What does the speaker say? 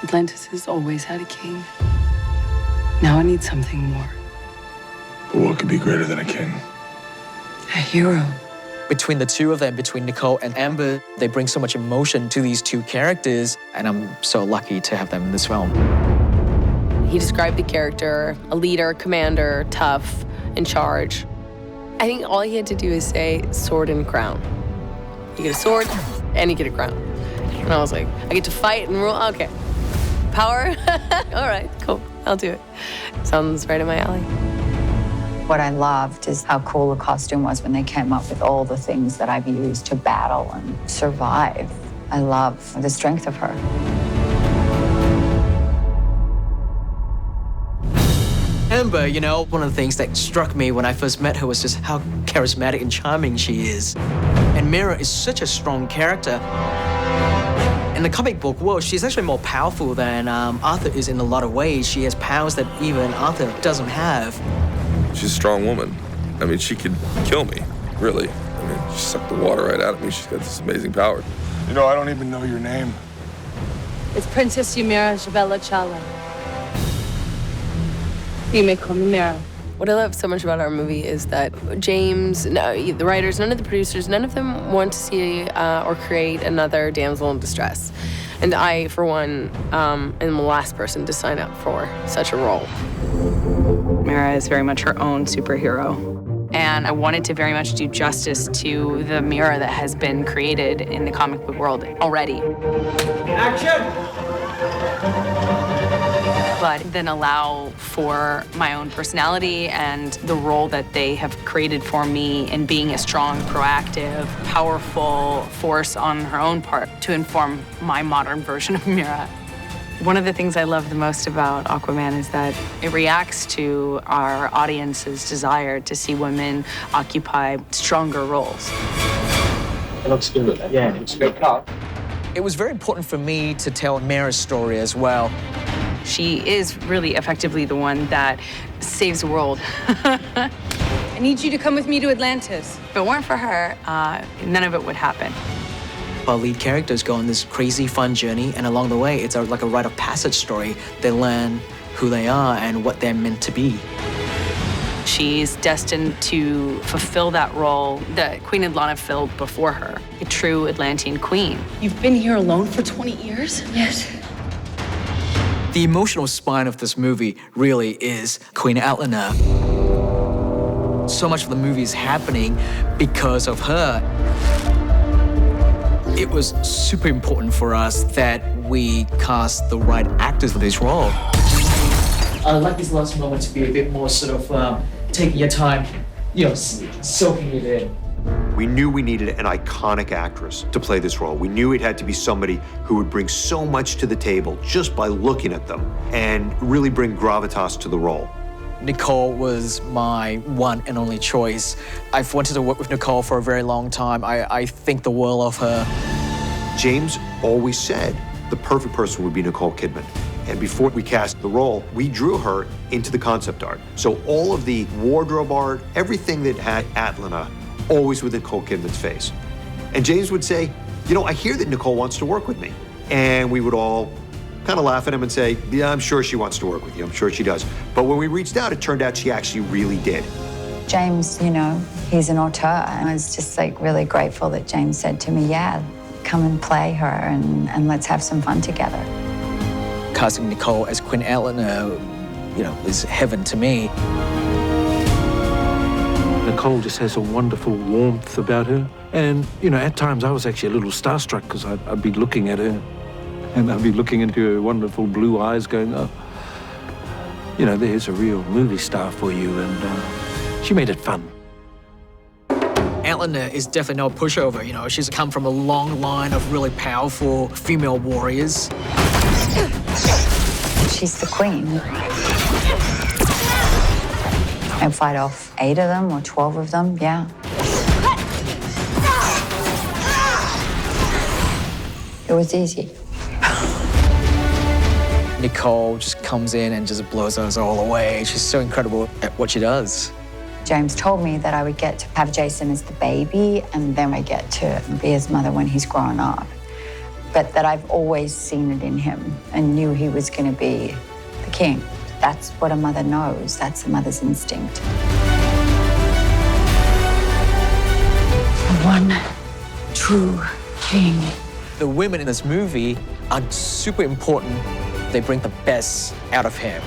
Atlantis has always had a king. Now I need something more. But what could be greater than a king? A hero. Between the two of them, between Nikol and Ember, they bring so much emotion to these two characters, and I'm so lucky to have them in this film. He described the character, a leader, commander, tough, in charge. I think all he had to do is say sword and crown. You get a sword, and you get a crown. And I was like, I get to fight and rule? Okay. Power? All right, cool, I'll do it. Sounds right in my alley. What I loved is how cool the costume was when they came up with all the things that I've used to battle and survive. I love the strength of her. Ember, you know, one of the things that struck me when I first met her was just how charismatic and charming she is. And Mira is such a strong character. In the comic book world, she's actually more powerful than Arthur is in a lot of ways. She has powers that even Arthur doesn't have. She's a strong woman. I mean, she could kill me, really. I mean, she sucked the water right out of me. She's got this amazing power. You know, I don't even know your name. It's Princess Ymira Jabella Chala. You may call me Mira. What I love so much about our movie is that James, no, the writers, none of the producers, none of them want to see or create another damsel in distress. And I, for one, am the last person to sign up for such a role. Mira is very much her own superhero. And I wanted to very much do justice to the Mira that has been created in the comic book world already. Action! But then allow for my own personality and the role that they have created for me in being a strong, proactive, powerful force on her own part to inform my modern version of Mira. One of the things I love the most about Aquaman is that it reacts to our audience's desire to see women occupy stronger roles. It looks good. Yeah, it's a good car. It was very important for me to tell Mira's story as well. She is really effectively the one that saves the world. I need you to come with me to Atlantis. If it weren't for her, none of it would happen. Our lead characters go on this crazy, fun journey, and along the way, it's like a rite of passage story. They learn who they are and what they're meant to be. She's destined to fulfill that role that Queen Atlanna filled before her, a true Atlantean queen. You've been here alone for 20 years? Yes. The emotional spine of this movie really is Queen Atlanna. So much of the movie is happening because of her. It was super important for us that we cast the right actors for this role. I'd like this last moment to be a bit more sort of taking your time, you know, soaking it in. We knew we needed an iconic actress to play this role. We knew it had to be somebody who would bring so much to the table just by looking at them and really bring gravitas to the role. Nikol was my one and only choice. I've wanted to work with Nikol for a very long time. I think the world of her. James always said the perfect person would be Nicole Kidman. And before we cast the role, we drew her into the concept art. So all of the wardrobe art, everything that had Atlanna, always with Nicole Kidman's face. And James would say, you know, I hear that Nicole wants to work with me. And we would all kind of laugh at him and say, yeah, I'm sure she wants to work with you. I'm sure she does. But when we reached out, it turned out she actually really did. James, you know, he's an auteur. And I was just like really grateful that James said to me, yeah, come and play her and let's have some fun together. Casting Nikol as Queen Atlanna, you know, is heaven to me. Nicole just has a wonderful warmth about her. And, you know, at times I was actually a little starstruck because I'd be looking at her and I'd be looking into her wonderful blue eyes going, oh, you know, there's a real movie star for you. And she made it fun. Atlanna is definitely no pushover, you know. She's come from a long line of really powerful female warriors. She's the queen. And fight off 8 of them or 12 of them, yeah. It was easy. Nikol just comes in and just blows us all away. She's so incredible at what she does. James told me that I would get to have Jason as the baby and then I get to be his mother when he's grown up. but that I've always seen it in him and knew he was going to be the king. That's what a mother knows. That's a mother's instinct. The one true king. The women in this movie are super important. They bring the best out of him.